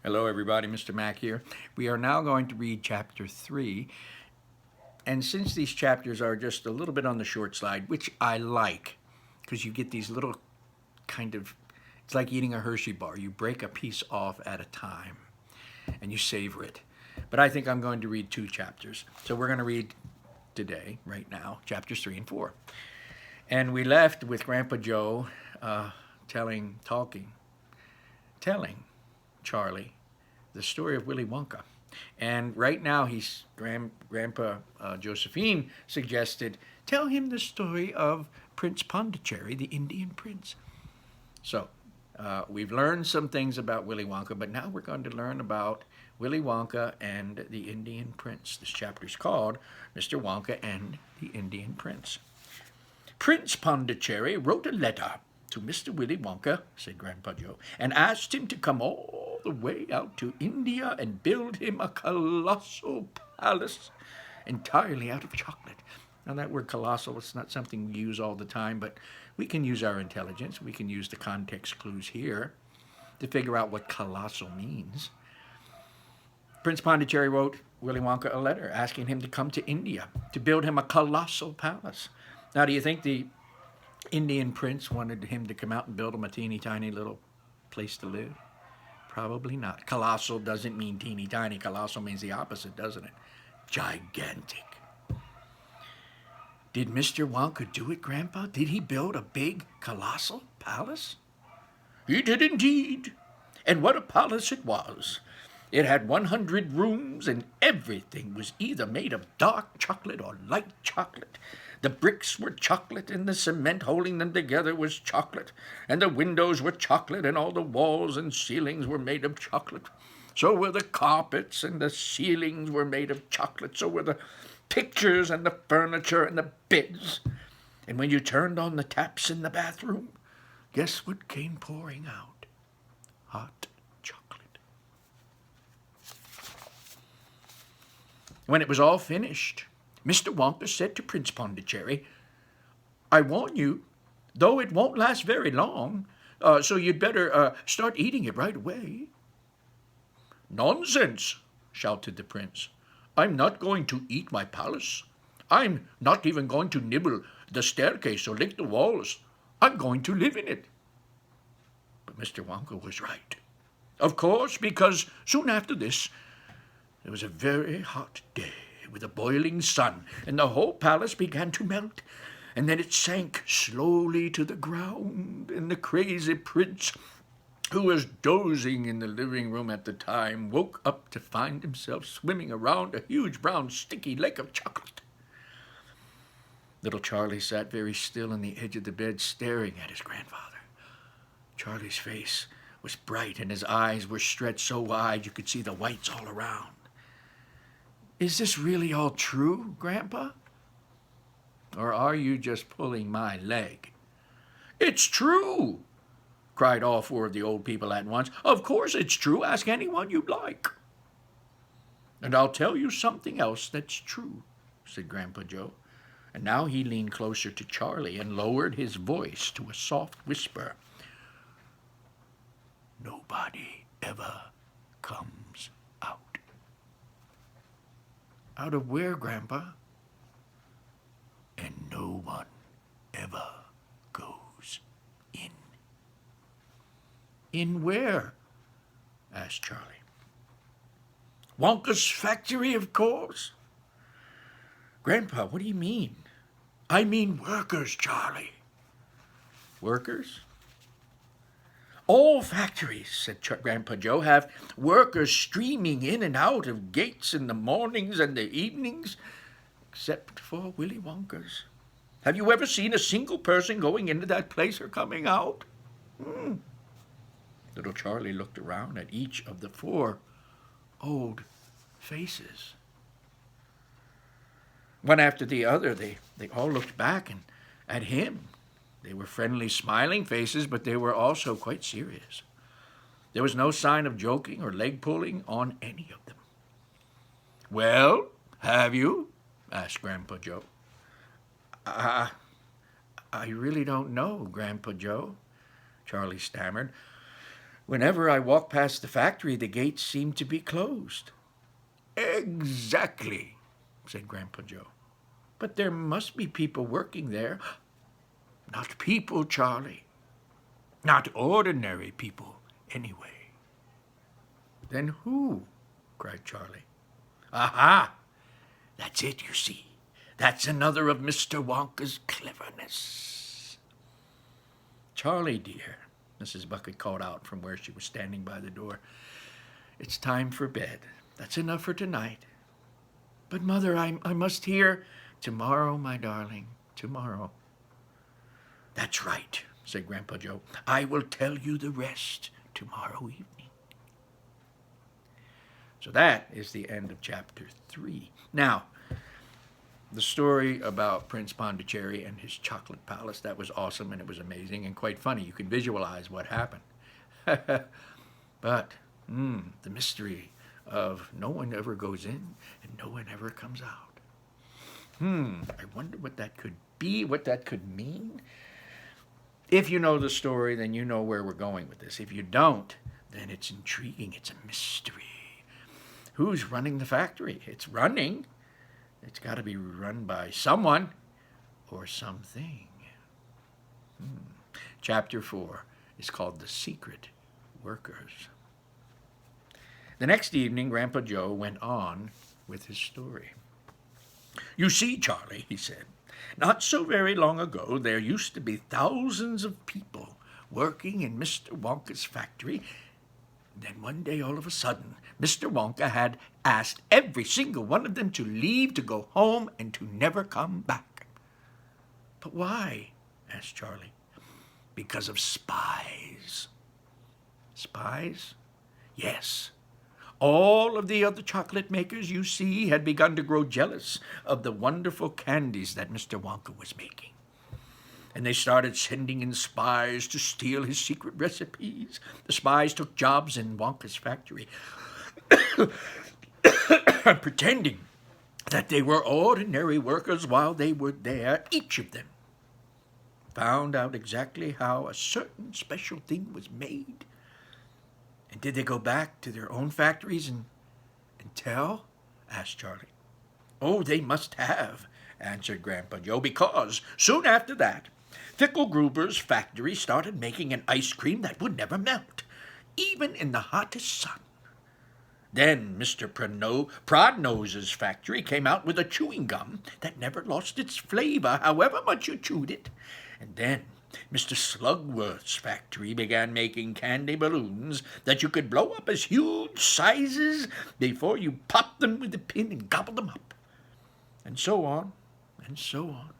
Hello, everybody. Mr. Mack here. We are now going to read chapter 3. And since these chapters are just a little bit on the short side, which I like, because you get these little kind of, it's like eating a Hershey bar. You break a piece off at a time and you savor it. But I think I'm going to read 2 chapters. So we're going to read today, right now, chapters 3 and 4. And we left with Grandpa Joe telling Charlie the story of Willy Wonka. And right now, Grandpa Josephine suggested, tell him the story of Prince Pondicherry, the Indian prince. So we've learned some things about Willy Wonka, but now we're going to learn about Willy Wonka and the Indian prince. This chapter is called Mr. Wonka and the Indian Prince. Prince Pondicherry wrote a letter to Mr. Willy Wonka, said Grandpa Joe, and asked him to come all the way out to India and build him a colossal palace entirely out of chocolate. Now, that word colossal, it's not something we use all the time, but we can use our intelligence. We can use the context clues here to figure out what colossal means. Prince Pondicherry wrote Willy Wonka a letter asking him to come to India to build him a colossal palace. Now, do you think the Indian prince wanted him to come out and build him a teeny tiny little place to live? Probably not. Colossal doesn't mean teeny tiny. Colossal means the opposite, doesn't it? Gigantic. Did Mr. Wonka do it, Grandpa? Did he build a big, colossal palace? He did indeed. And what a palace it was. It had 100 rooms, and everything was either made of dark chocolate or light chocolate. The bricks were chocolate, and the cement holding them together was chocolate, and the windows were chocolate, and all the walls and ceilings were made of chocolate. So were the carpets, and the ceilings were made of chocolate. So were the pictures, and the furniture, and the beds. And when you turned on the taps in the bathroom, guess what came pouring out? Hot chocolate. When it was all finished, Mr. Wonka said to Prince Pondicherry, I warn you, though it won't last very long, so you'd better start eating it right away. Nonsense, shouted the prince. I'm not going to eat my palace. I'm not even going to nibble the staircase or lick the walls. I'm going to live in it. But Mr. Wonka was right. Of course, because soon after this, there was a very hot day with a boiling sun, and the whole palace began to melt, and then it sank slowly to the ground, and the crazy prince, who was dozing in the living room at the time, woke up to find himself swimming around a huge brown sticky lake of chocolate. Little Charlie sat very still on the edge of the bed, staring at his grandfather. Charlie's face was bright, and his eyes were stretched so wide you could see the whites all around. Is this really all true, Grandpa? Or are you just pulling my leg? It's true, cried all 4 of the old people at once. Of course it's true. Ask anyone you like. And I'll tell you something else that's true, said Grandpa Joe. And now he leaned closer to Charlie and lowered his voice to a soft whisper. Nobody ever comes out. Out of where, Grandpa? And no one ever goes in. In where? Asked Charlie. Wonka's factory, of course. Grandpa, what do you mean? I mean workers, Charlie. Workers? All factories, said Grandpa Joe, have workers streaming in and out of gates in the mornings and the evenings, except for Willy Wonka's. Have you ever seen a single person going into that place or coming out? Little Charlie looked around at each of the 4 old faces. One after the other, they all looked back and at him. They were friendly, smiling faces, but they were also quite serious. There was no sign of joking or leg-pulling on any of them. Well, have you? Asked Grandpa Joe. I really don't know, Grandpa Joe, Charlie stammered. Whenever I walk past the factory, the gates seem to be closed." "Exactly," said Grandpa Joe. "But there must be people working there." "Not people, Charlie. Not ordinary people, anyway." "Then who?" cried Charlie. "Aha! That's it, you see. That's another of Mr. Wonka's cleverness." "Charlie, dear," Mrs. Bucket called out from where she was standing by the door, "it's time for bed. That's enough for tonight." "But, Mother, I must hear—" "Tomorrow, my darling, tomorrow." "That's right," said Grandpa Joe. "I will tell you the rest tomorrow evening." So that is the end of chapter 3. Now, the story about Prince Pondicherry and his chocolate palace, that was awesome and it was amazing and quite funny. You can visualize what happened. But the mystery of no one ever goes in and no one ever comes out. I wonder what that could be, what that could mean. If you know the story, then you know where we're going with this. If you don't, then it's intriguing. It's a mystery. Who's running the factory? It's running. It's got to be run by someone or something. Chapter 4 is called The Secret Workers. The next evening, Grandpa Joe went on with his story. "You see, Charlie," he said, "not so very long ago there used to be thousands of people working in Mr. Wonka's factory. Then one day, all of a sudden, Mr. Wonka had asked every single one of them to leave, to go home, and to never come back." "But why?" asked Charlie. "Because of spies." "Spies?" "Yes. All of the other chocolate makers you see had begun to grow jealous of the wonderful candies that Mr. Wonka was making. And they started sending in spies to steal his secret recipes. The spies took jobs in Wonka's factory, pretending that they were ordinary workers while they were there. Each of them found out exactly how a certain special thing was made." "And did they go back to their own factories and tell?" asked Charlie. "Oh, they must have," answered Grandpa Joe, "because soon after that, Fickelgruber's factory started making an ice cream that would never melt, even in the hottest sun. Then Mr. Prodnose's factory came out with a chewing gum that never lost its flavor, however much you chewed it. And then Mr. Slugworth's factory began making candy balloons that you could blow up as huge sizes before you popped them with a pin and gobbled them up. And so on, and so on.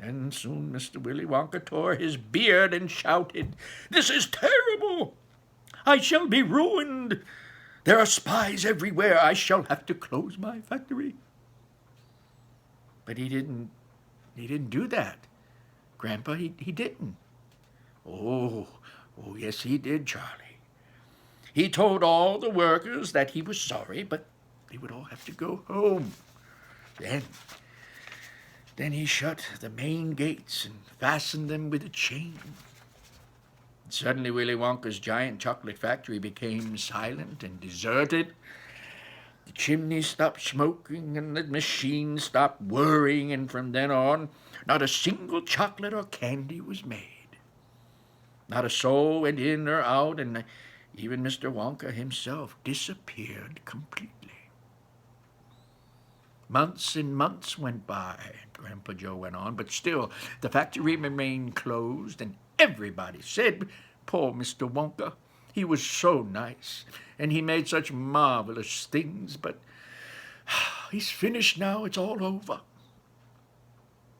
And soon Mr. Willy Wonka tore his beard and shouted, 'This is terrible! I shall be ruined! There are spies everywhere. I shall have to close my factory.'" "But he didn't do that, Grandpa. He didn't." Oh, yes, he did, Charlie. He told all the workers that he was sorry, but they would all have to go home. Then he shut the main gates and fastened them with a chain. Suddenly Willy Wonka's giant chocolate factory became silent and deserted. The chimney stopped smoking and the machine stopped whirring, and from then on, not a single chocolate or candy was made. Not a soul went in or out, and even Mr. Wonka himself disappeared completely. Months and months went by, Grandpa Joe went on, but still the factory remained closed, and everybody said, "Poor Mr. Wonka, he was so nice, and he made such marvelous things, but he's finished now, it's all over."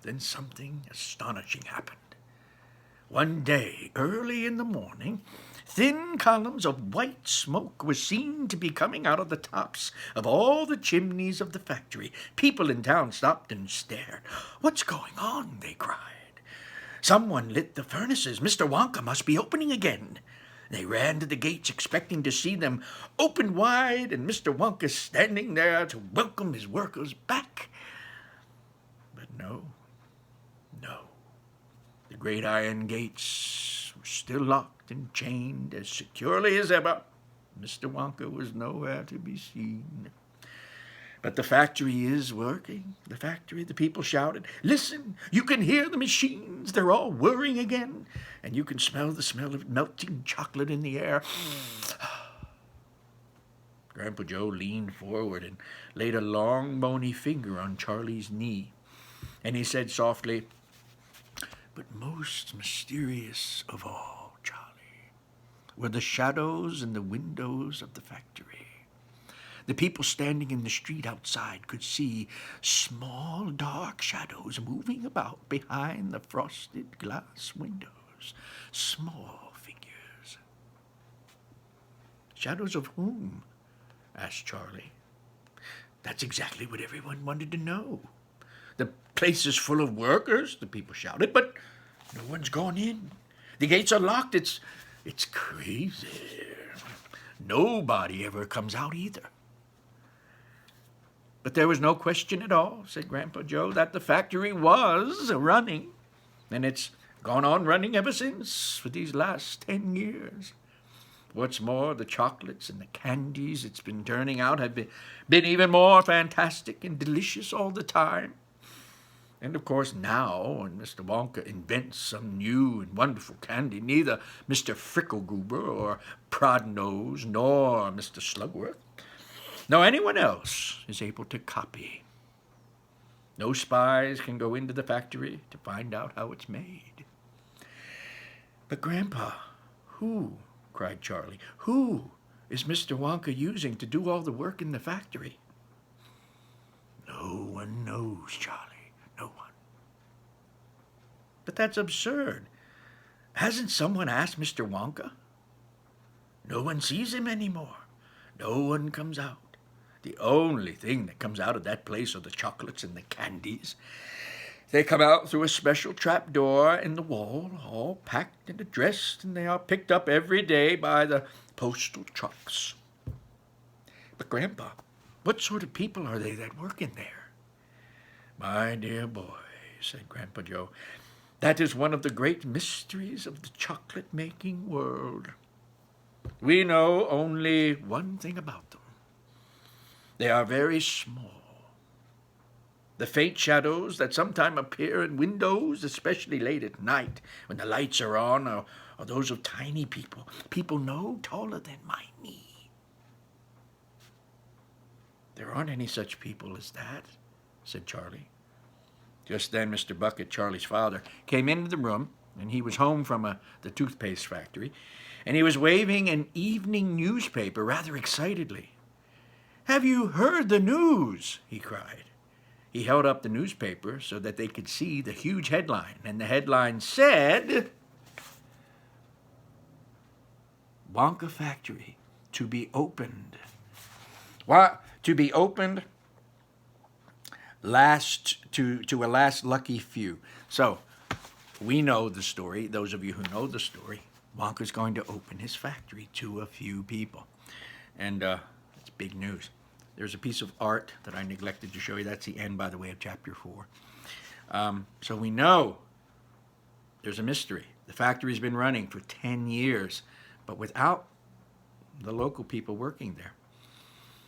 Then something astonishing happened. One day, early in the morning, thin columns of white smoke were seen to be coming out of the tops of all the chimneys of the factory. People in town stopped and stared. "What's going on?" they cried. "Someone lit the furnaces. Mr. Wonka must be opening again." They ran to the gates expecting to see them open wide and Mr. Wonka standing there to welcome his workers back. But no. The great iron gates were still locked. locked and chained as securely as ever, Mr. Wonka was nowhere to be seen. But the factory is working. The factory, the people shouted, "Listen, you can hear the machines. They're all whirring again. And you can smell the smell of melting chocolate in the air." Grandpa Joe leaned forward and laid a long, bony finger on Charlie's knee. And he said softly, "But most mysterious of all, Charlie, were the shadows in the windows of the factory. The people standing in the street outside could see small, dark shadows moving about behind the frosted glass windows. Small figures." "Shadows of whom?" asked Charlie. That's exactly what everyone wanted to know. "The place is full of workers," the people shouted, "but no one's gone in. The gates are locked. It's crazy. Nobody ever comes out either." But there was no question at all, said Grandpa Joe, that the factory was running. And it's gone on running ever since for these last 10 years. What's more, the chocolates and the candies it's been turning out have been even more fantastic and delicious all the time. And of course now, when Mr. Wonka invents some new and wonderful candy, neither Mr. Fricklegoober or Prodnose nor Mr. Slugworth nor anyone else is able to copy. No spies can go into the factory to find out how it's made. "But Grandpa, who," cried Charlie, "who is Mr. Wonka using to do all the work in the factory?" "No one knows, Charlie, no one." "But that's absurd. Hasn't someone asked Mr. Wonka?" "No one sees him anymore. No one comes out. The only thing that comes out of that place are the chocolates and the candies. They come out through a special trap door in the wall, all packed and addressed, and they are picked up every day by the postal trucks." "But, Grandpa, what sort of people are they that work in there?" "My dear boy," said Grandpa Joe, "that is one of the great mysteries of the chocolate-making world. We know only one thing about them. They are very small. The faint shadows that sometimes appear in windows, especially late at night when the lights are on, are those of tiny people no taller than my knee." "There aren't any such people as that," said Charlie. Just then Mr. Bucket, Charlie's father, came into the room, and he was home from the toothpaste factory, and he was waving an evening newspaper rather excitedly. "Have you heard the news?" he cried. He held up the newspaper so that they could see the huge headline, and the headline said, "Wonka Factory to be opened. To be opened to a last lucky few." So, we know the story. Those of you who know the story, Wonka's going to open his factory to a few people. And it's big news. There's a piece of art that I neglected to show you. That's the end, by the way, of chapter 4. So we know there's a mystery. The factory's been running for 10 years, but without the local people working there.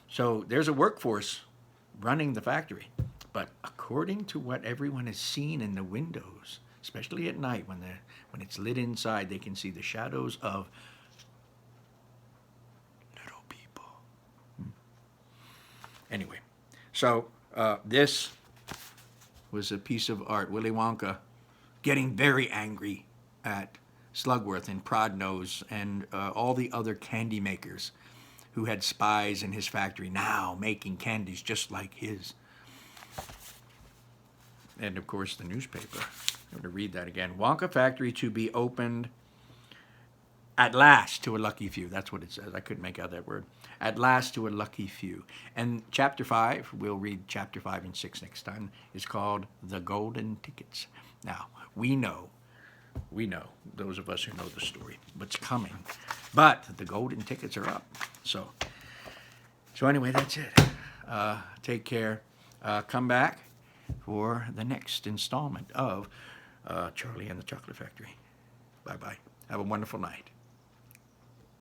So there's a workforce running the factory. But according to what everyone has seen in the windows, especially at night when it's lit inside, they can see the shadows of little people. Anyway, so this was a piece of art. Willy Wonka getting very angry at Slugworth and Prodnose and all the other candy makers who had spies in his factory now making candies just like his. And of course the newspaper. I'm going to read that again. "Wonka Factory to be opened at last to a lucky few." That's what it says. I couldn't make out that word. At last to a lucky few. And chapter 5, we'll read chapter 5 and 6 next time, is called The Golden Tickets. Now, we know, those of us who know the story, what's coming. But the golden tickets are up. So anyway, that's it. Take care. Come back for the next installment of Charlie and the Chocolate Factory. Bye-bye. Have a wonderful night.